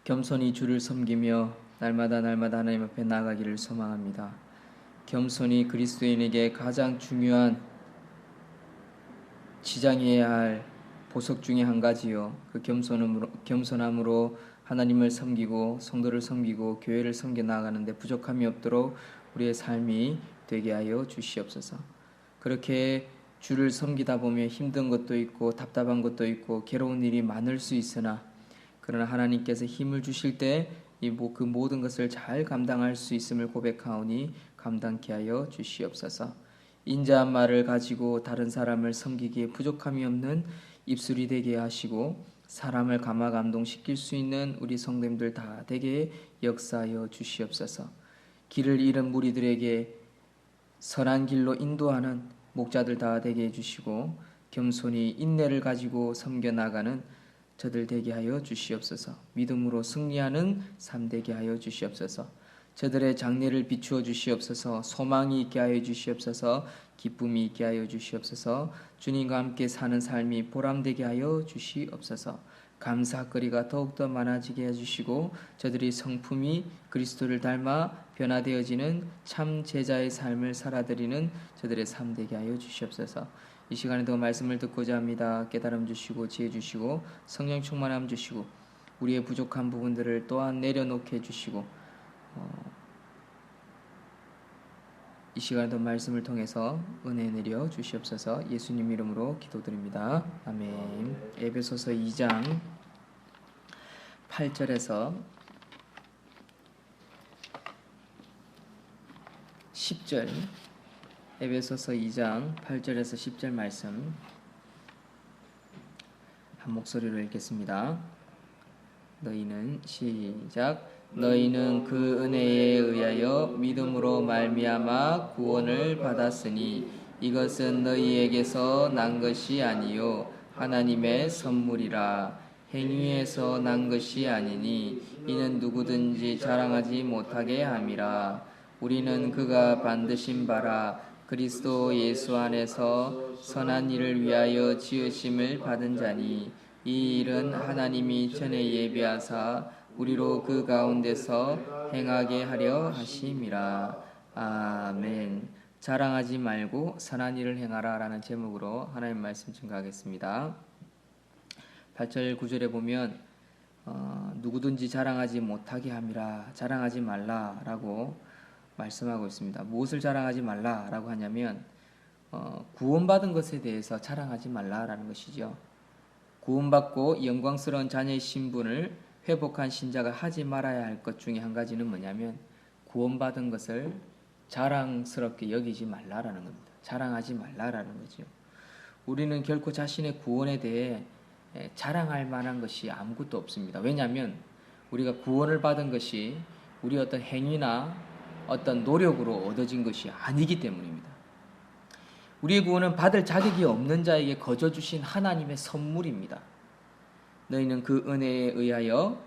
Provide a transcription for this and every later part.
겸손히 주를 섬기며 날마다 하나님 앞에 나아가기를 소망합니다. 겸손이 그리스도인에게 가장 중요한 지장해야 할 보석 중에 한 가지요. 그 겸손함으로 하나님을 섬기고 성도를 섬기고 교회를 섬겨 나아가는데 부족함이 없도록 우리의 삶이 되게 하여 주시옵소서. 그렇게 주를 섬기다 보면 힘든 것도 있고 답답한 것도 있고 괴로운 일이 많을 수 있으나 그러나 하나님께서 힘을 주실 때 그 모든 것을 잘 감당할 수 있음을 고백하오니 감당케 하여 주시옵소서. 인자한 말을 가지고 다른 사람을 섬기기에 부족함이 없는 입술이 되게 하시고 사람을 감화 감동시킬 수 있는 우리 성도님들 다 되게 역사하여 주시옵소서. 길을 잃은 무리들에게 선한 길로 인도하는 목자들 다 되게 해주시고 겸손히 인내를 가지고 섬겨 나가는 저들 되게 하여 주시옵소서. 믿음으로 승리하는 삶 되게 하여 주시옵소서. 저들의 장래를 비추어 주시옵소서. 소망이 있게 하여 주시옵소서. 기쁨이 있게 하여 주시옵소서. 주님과 함께 사는 삶이 보람되게 하여 주시옵소서. 감사거리가 더욱더 많아지게 해주시고 저들이 성품이 그리스도를 닮아 변화되어지는 참 제자의 삶을 살아드리는 저들의 삶 되게 하여 주시옵소서. 이 시간에도 말씀을 듣고자 합니다. 깨달음 주시고 지혜 주시고 성령 충만함 주시고 우리의 부족한 부분들을 또한 내려놓게 해주시고 이 시간에도 말씀을 통해서 은혜 내려 주시옵소서. 예수님 이름으로 기도드립니다. 아멘. 에베소서 2장 8절에서 10절 에베소서 2장 8절에서 10절 말씀 한 목소리로 읽겠습니다. 너희는 시작. 너희는 그 은혜에 의하여 믿음으로 말미암아 구원을 받았으니 이것은 너희에게서 난 것이 아니요 하나님의 선물이라. 행위에서 난 것이 아니니 이는 누구든지 자랑하지 못하게 함이라. 우리는 그가 만드신 바라 그리스도 예수 안에서 선한 일을 위하여 지으심을 받은 자니 이 일은 하나님이 전에 예비하사 우리로 그 가운데서 행하게 하려 하심이라. 아멘. 자랑하지 말고 선한 일을 행하라 라는 제목으로 하나님 말씀 증거하겠습니다. 8절 9절에 보면 누구든지 자랑하지 못하게 함이라. 자랑하지 말라 라고 말씀하고 있습니다. 무엇을 자랑하지 말라 라고 하냐면 구원받은 것에 대해서 자랑하지 말라라는 것이죠. 구원받고 영광스러운 자녀의 신분을 회복한 신자가 하지 말아야 할 것 중에 한 가지는 뭐냐면 구원받은 것을 자랑스럽게 여기지 말라라는 겁니다. 자랑하지 말라라는 거죠. 우리는 결코 자신의 구원에 대해 자랑할 만한 것이 아무것도 없습니다. 왜냐하면 우리가 구원을 받은 것이 우리 어떤 행위나 어떤 노력으로 얻어진 것이 아니기 때문입니다. 우리의 구원은 받을 자격이 없는 자에게 거저 주신 하나님의 선물입니다. 너희는 그 은혜에 의하여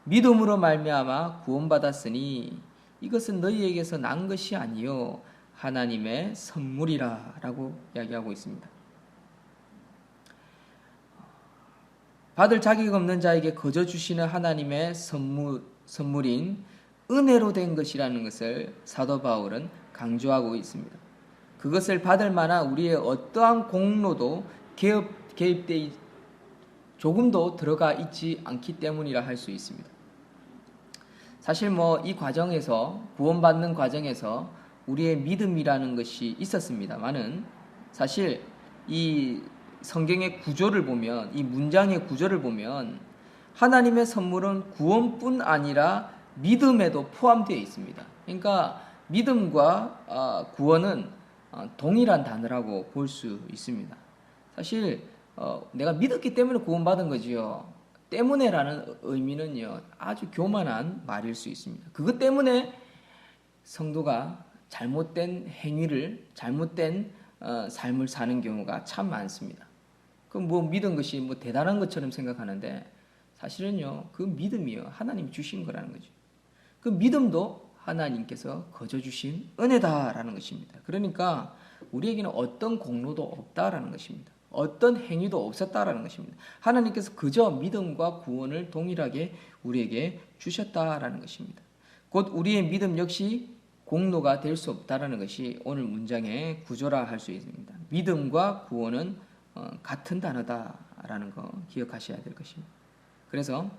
믿음으로 말미암아 구원받았으니 이것은 너희에게서 난 것이 아니요 하나님의 선물이라 라고 이야기하고 있습니다. 받을 자격 없는 자에게 거저 주시는 하나님의 선물인 은혜로 된 것이라는 것을 사도 바울은 강조하고 있습니다. 그것을 받을 만한 우리의 어떠한 공로도 개입되어 조금도 들어가 있지 않기 때문이라 할 수 있습니다. 사실 이 과정에서 구원받는 과정에서 우리의 믿음이라는 것이 있었습니다만은 사실 이 성경의 구조를 보면 이 문장의 구조를 보면 하나님의 선물은 구원뿐 아니라 믿음에도 포함되어 있습니다. 그러니까 믿음과 구원은 동일한 단어라고 볼 수 있습니다. 사실 내가 믿었기 때문에 구원받은 거지요. 때문에라는 의미는요 아주 교만한 말일 수 있습니다. 그것 때문에 성도가 잘못된 행위를 잘못된 삶을 사는 경우가 참 많습니다. 그럼 믿은 것이 대단한 것처럼 생각하는데 사실은요 그 믿음이요 하나님 주신 거라는 거죠. 그 믿음도 하나님께서 거저 주신 은혜다라는 것입니다. 그러니까 우리에게는 어떤 공로도 없다라는 것입니다. 어떤 행위도 없었다라는 것입니다. 하나님께서 그저 믿음과 구원을 동일하게 우리에게 주셨다라는 것입니다. 곧 우리의 믿음 역시 공로가 될 수 없다라는 것이 오늘 문장의 구조라 할 수 있습니다. 믿음과 구원은 같은 단어다라는 거 기억하셔야 될 것입니다. 그래서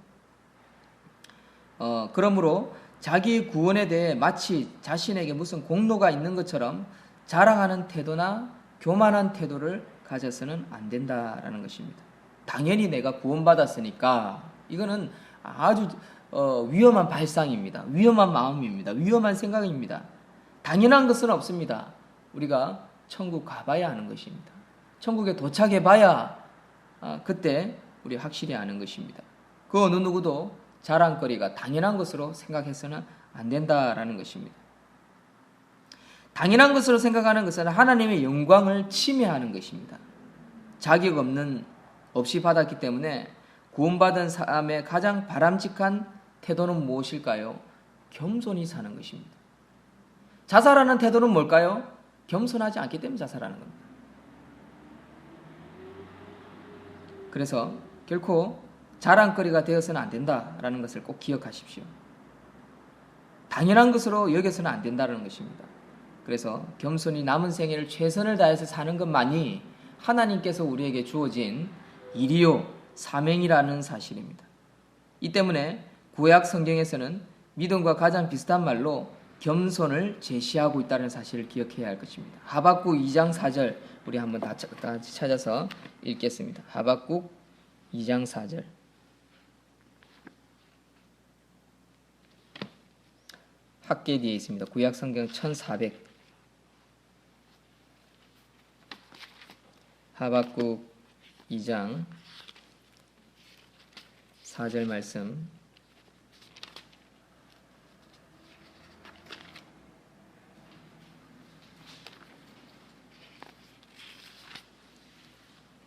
그러므로 자기 구원에 대해 마치 자신에게 무슨 공로가 있는 것처럼 자랑하는 태도나 교만한 태도를 가져서는 안 된다라는 것입니다. 당연히 내가 구원받았으니까 이거는 아주 위험한 발상입니다. 위험한 마음입니다. 위험한 생각입니다. 당연한 것은 없습니다. 우리가 천국 가봐야 하는 것입니다. 천국에 도착해봐야 그때 우리 확실히 아는 것입니다. 그 어느 누구도 자랑거리가 당연한 것으로 생각해서는 안 된다라는 것입니다. 당연한 것으로 생각하는 것은 하나님의 영광을 침해하는 것입니다. 자격 없이 받았기 때문에 구원받은 사람의 가장 바람직한 태도는 무엇일까요? 겸손히 사는 것입니다. 자살하는 태도는 뭘까요? 겸손하지 않기 때문에 자살하는 겁니다. 그래서 결코 자랑거리가 되어서는 안 된다라는 것을 꼭 기억하십시오. 당연한 것으로 여겨서는 안 된다는 것입니다. 그래서 겸손히 남은 생애를 최선을 다해서 사는 것만이 하나님께서 우리에게 주어진 일이요 사명이라는 사실입니다. 이 때문에 구약 성경에서는 믿음과 가장 비슷한 말로 겸손을 제시하고 있다는 사실을 기억해야 할 것입니다. 하박국 2장 4절 우리 한번 다 같이 찾아서 읽겠습니다. 하박국 2장 4절 학계 뒤에 있습니다. 구약 성경 1400 하박국 2장 4절 말씀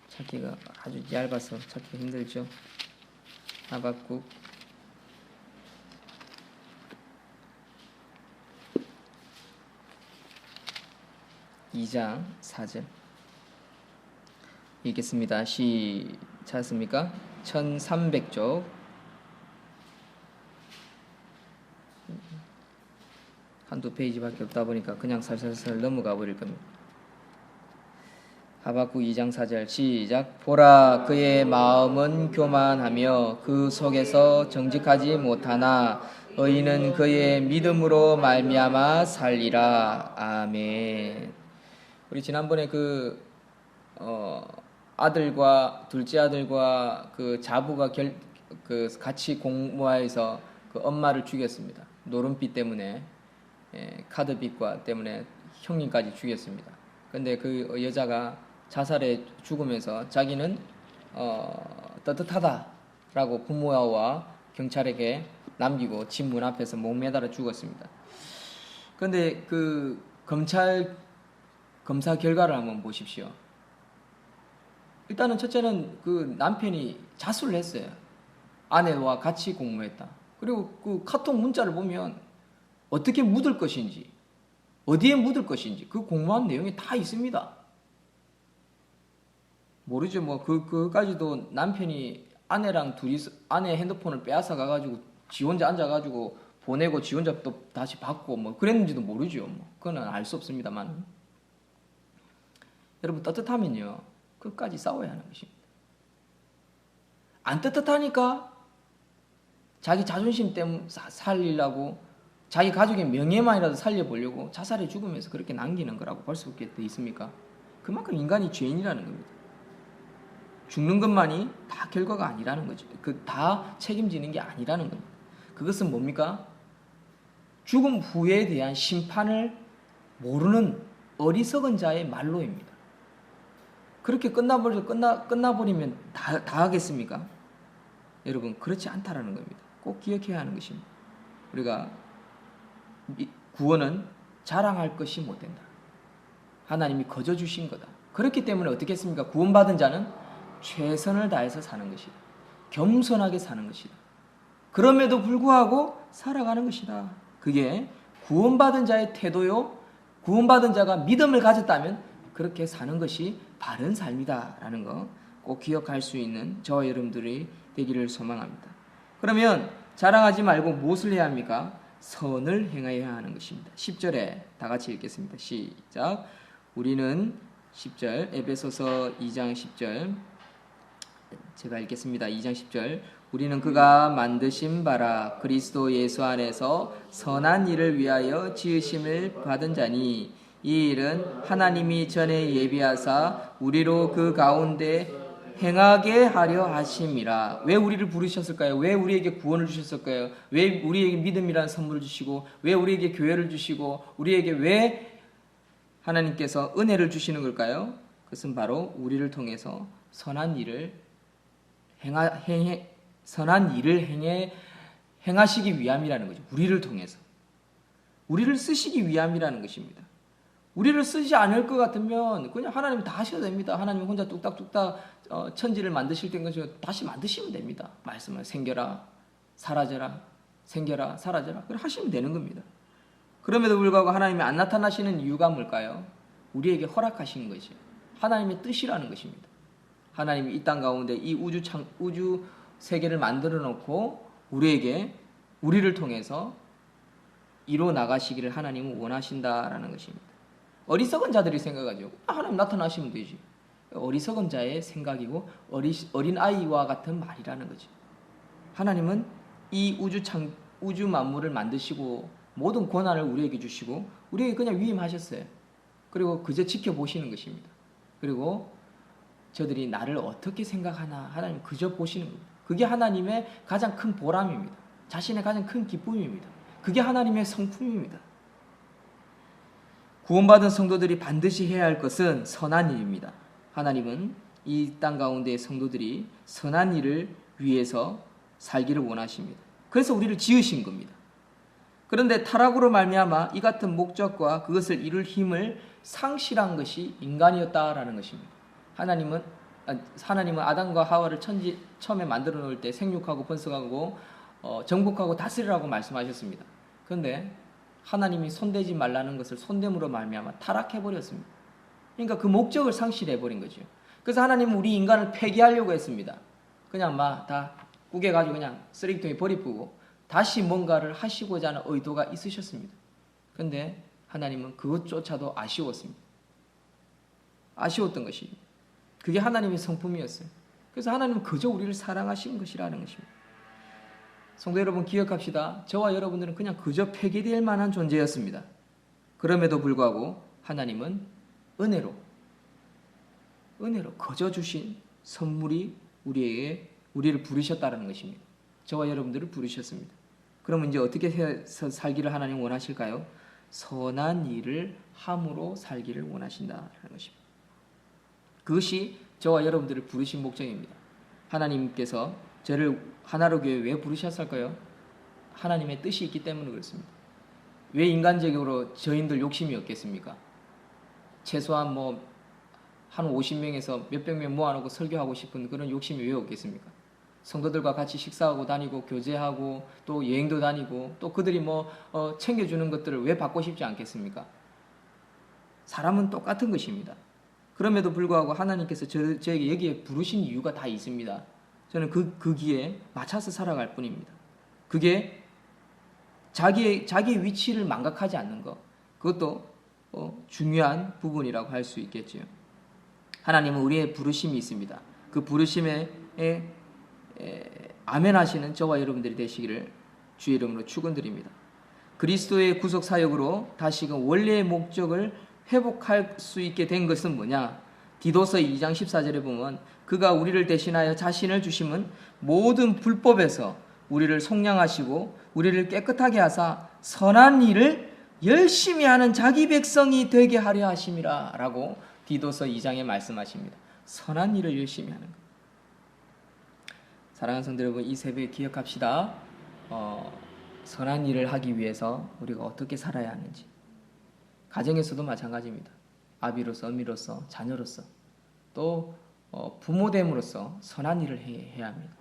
찾기가 아주 얇아서 찾기 힘들죠. 하박국 2장 4절 읽겠습니다. 찾았습니까? 1300쪽 한두 페이지밖에 없다 보니까 그냥 살살살 넘어가 버릴 겁니다. 하박국 2장 4절 시작. 보라 그의 마음은 교만하며 그 속에서 정직하지 못하나 의인은 그의 믿음으로 말미암아 살리라. 아멘. 우리 지난번에 아들과 둘째 아들과 그 자부가 같이 공모하여서 그 엄마를 죽였습니다. 노름빚 때문에 카드빚과 때문에 형님까지 죽였습니다. 근데 그 여자가 자살해 죽으면서 자기는 떳떳하다라고 부모와 경찰에게 남기고 집 문 앞에서 목 매달아 죽었습니다. 그런데 그 검사 결과를 한번 보십시오. 일단은 첫째는 그 남편이 자수를 했어요. 아내와 같이 공모했다. 그리고 그 카톡 문자를 보면 어떻게 묻을 것인지, 어디에 묻을 것인지 그 공모한 내용이 다 있습니다. 모르죠. 뭐 그까지도 남편이 아내랑 둘이 아내 핸드폰을 빼앗아 가가지고 지 혼자 앉아가지고 보내고 지 혼자 또 다시 받고 뭐 그랬는지도 모르죠. 뭐 그건 알 수 없습니다만 여러분 떳떳하면요 끝까지 싸워야 하는 것입니다. 안 떳떳하니까 자기 자존심 때문에 살리려고 자기 가족의 명예만이라도 살려보려고 자살해 죽으면서 그렇게 남기는 거라고 볼 수 있게 돼 있습니까? 그만큼 인간이 죄인이라는 겁니다. 죽는 것만이 다 결과가 아니라는 거죠. 다 책임지는 게 아니라는 겁니다. 그것은 뭡니까? 죽음 후에 대한 심판을 모르는 어리석은 자의 말로입니다. 그렇게 끝나버리면 다 하겠습니까? 여러분 그렇지 않다라는 겁니다. 꼭 기억해야 하는 것입니다. 우리가 구원은 자랑할 것이 못 된다. 하나님이 거저 주신 거다. 그렇기 때문에 어떻게 했습니까? 구원받은 자는 최선을 다해서 사는 것이다. 겸손하게 사는 것이다. 그럼에도 불구하고 살아가는 것이다. 그게 구원받은 자의 태도요. 구원받은 자가 믿음을 가졌다면 그렇게 사는 것이 바른 삶이다라는 거 꼭 기억할 수 있는 저와 여러분들이 되기를 소망합니다. 그러면 자랑하지 말고 무엇을 해야 합니까? 선을 행하여야 하는 것입니다. 10절에 다 같이 읽겠습니다. 시작. 우리는 10절 에베소서 2장 10절 제가 읽겠습니다. 2장 10절 우리는 그가 만드신 바라 그리스도 예수 안에서 선한 일을 위하여 지으심을 받은 자니 이 일은 하나님이 전에 예비하사 우리로 그 가운데 행하게 하려 하심이라. 왜 우리를 부르셨을까요? 왜 우리에게 구원을 주셨을까요? 왜 우리에게 믿음이라는 선물을 주시고 왜 우리에게 교회를 주시고 우리에게 왜 하나님께서 은혜를 주시는 걸까요? 그것은 바로 우리를 통해서 선한 일을 행하시기 위함이라는 거죠. 우리를 통해서. 우리를 쓰시기 위함이라는 것입니다. 우리를 쓰지 않을 것 같으면 그냥 하나님 다 하셔도 됩니다. 하나님 혼자 뚝딱뚝딱 천지를 만드실 때 다시 만드시면 됩니다. 말씀을 생겨라, 사라져라, 생겨라, 사라져라. 그렇게 하시면 되는 겁니다. 그럼에도 불구하고 하나님이 안 나타나시는 이유가 뭘까요? 우리에게 허락하신 것이 하나님의 뜻이라는 것입니다. 하나님이 이 땅 가운데 이 우주 세계를 만들어 놓고 우리를 통해서 이루어 나가시기를 하나님은 원하신다라는 것입니다. 어리석은 자들이 생각하죠. 하나님 나타나시면 되지. 어리석은 자의 생각이고 어린 아이와 같은 말이라는 거죠. 하나님은 이 우주 만물을 만드시고 모든 권한을 우리에게 주시고 우리에게 그냥 위임하셨어요. 그리고 그저 지켜보시는 것입니다. 그리고 저들이 나를 어떻게 생각하나 하나님 그저 보시는 겁니다. 그게 하나님의 가장 큰 보람입니다. 자신의 가장 큰 기쁨입니다. 그게 하나님의 성품입니다. 구원받은 성도들이 반드시 해야 할 것은 선한 일입니다. 하나님은 이 땅 가운데의 성도들이 선한 일을 위해서 살기를 원하십니다. 그래서 우리를 지으신 겁니다. 그런데 타락으로 말미암아 이 같은 목적과 그것을 이룰 힘을 상실한 것이 인간이었다라는 것입니다. 하나님은 아담과 하와를 처음에 만들어 놓을 때 생육하고 번성하고 정복하고 다스리라고 말씀하셨습니다. 그런데 하나님이 손대지 말라는 것을 손됨으로 말미암아 타락해버렸습니다. 그러니까 그 목적을 상실해버린 거죠. 그래서 하나님은 우리 인간을 폐기하려고 했습니다. 그냥 다 구겨가지고 그냥 쓰레기통에 버리고 다시 뭔가를 하시고자 하는 의도가 있으셨습니다. 그런데 하나님은 그것조차도 아쉬웠습니다. 아쉬웠던 것이 그게 하나님의 성품이었어요. 그래서 하나님은 그저 우리를 사랑하신 것이라는 것입니다. 성도 여러분 기억합시다. 저와 여러분들은 그냥 그저 폐기될 만한 존재였습니다. 그럼에도 불구하고 하나님은 은혜로 거저 주신 선물이 우리를 부르셨다는 것입니다. 저와 여러분들을 부르셨습니다. 그러면 이제 어떻게 해서 살기를 하나님 원하실까요? 선한 일을 함으로 살기를 원하신다는 것입니다. 그것이 저와 여러분들을 부르신 목적입니다. 하나님께서 저를 하나로 교회 왜 부르셨을까요? 하나님의 뜻이 있기 때문에 그렇습니다. 왜 인간적으로 저희들 욕심이 없겠습니까? 최소한 한 50명에서 몇백 명 모아놓고 설교하고 싶은 그런 욕심이 왜 없겠습니까? 성도들과 같이 식사하고 다니고 교제하고 또 여행도 다니고 또 그들이 챙겨주는 것들을 왜 받고 싶지 않겠습니까? 사람은 똑같은 것입니다. 그럼에도 불구하고 하나님께서 저에게 여기에 부르신 이유가 다 있습니다. 저는 그 기에 맞춰서 살아갈 뿐입니다. 그게 자기의 위치를 망각하지 않는 것, 그것도 중요한 부분이라고 할 수 있겠죠. 하나님은 우리의 부르심이 있습니다. 그 부르심에 아멘하시는 저와 여러분들이 되시기를 주의 이름으로 축원드립니다. 그리스도의 구속 사역으로 다시금 원래의 목적을 회복할 수 있게 된 것은 뭐냐? 디도서 2장 14절에 보면 그가 우리를 대신하여 자신을 주심은 모든 불법에서 우리를 속량하시고 우리를 깨끗하게 하사 선한 일을 열심히 하는 자기 백성이 되게 하려 하심이라 라고 디도서 2장에 말씀하십니다. 선한 일을 열심히 하는 것. 사랑하는 성도 여러분, 이 새벽에 기억합시다. 선한 일을 하기 위해서 우리가 어떻게 살아야 하는지. 가정에서도 마찬가지입니다. 아비로서, 어미로서, 자녀로서, 또 부모됨으로써 선한 일을 해야 합니다.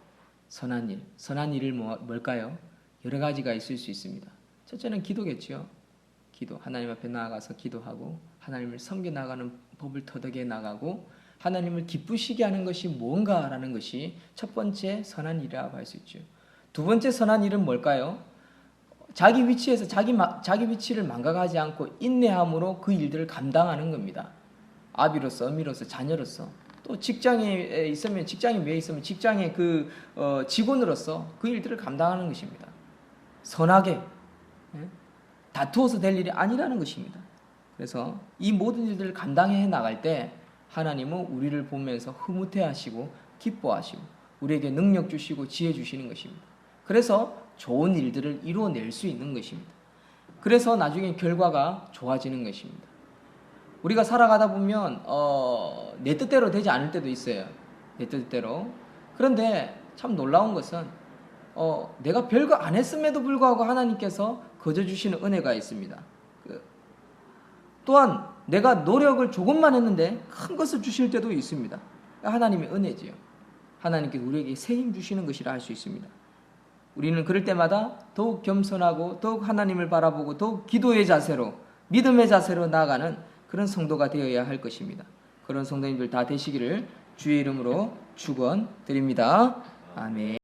선한 일을 뭘까요? 여러 가지가 있을 수 있습니다. 첫째는 기도겠죠. 기도, 하나님 앞에 나아가서 기도하고 하나님을 섬겨 나가는 법을 터득해 나가고 하나님을 기쁘시게 하는 것이 뭔가라는 것이 첫 번째 선한 일이라고 할 수 있죠. 두 번째 선한 일은 뭘까요? 자기 위치에서 자기 위치를 망각하지 않고 인내함으로 그 일들을 감당하는 겁니다. 아비로서, 어미로서, 자녀로서, 또 직장에 있으면 직장에 매여 있으면 직장의 직원으로서 그 일들을 감당하는 것입니다. 선하게 다투어서 될 일이 아니라는 것입니다. 그래서 이 모든 일들을 감당해 나갈 때 하나님은 우리를 보면서 흐뭇해하시고 기뻐하시고 우리에게 능력 주시고 지혜 주시는 것입니다. 그래서 좋은 일들을 이루어낼 수 있는 것입니다. 그래서 나중에 결과가 좋아지는 것입니다. 우리가 살아가다 보면 내 뜻대로 되지 않을 때도 있어요. 내 뜻대로. 그런데 참 놀라운 것은 내가 별거 안 했음에도 불구하고 하나님께서 거저 주시는 은혜가 있습니다. 또한 내가 노력을 조금만 했는데 큰 것을 주실 때도 있습니다. 하나님의 은혜지요. 하나님께서 우리에게 새 힘 주시는 것이라 할 수 있습니다. 우리는 그럴 때마다 더욱 겸손하고 더욱 하나님을 바라보고 더욱 기도의 자세로 믿음의 자세로 나아가는 그런 성도가 되어야 할 것입니다. 그런 성도님들 다 되시기를 주의 이름으로 축원드립니다. 아멘.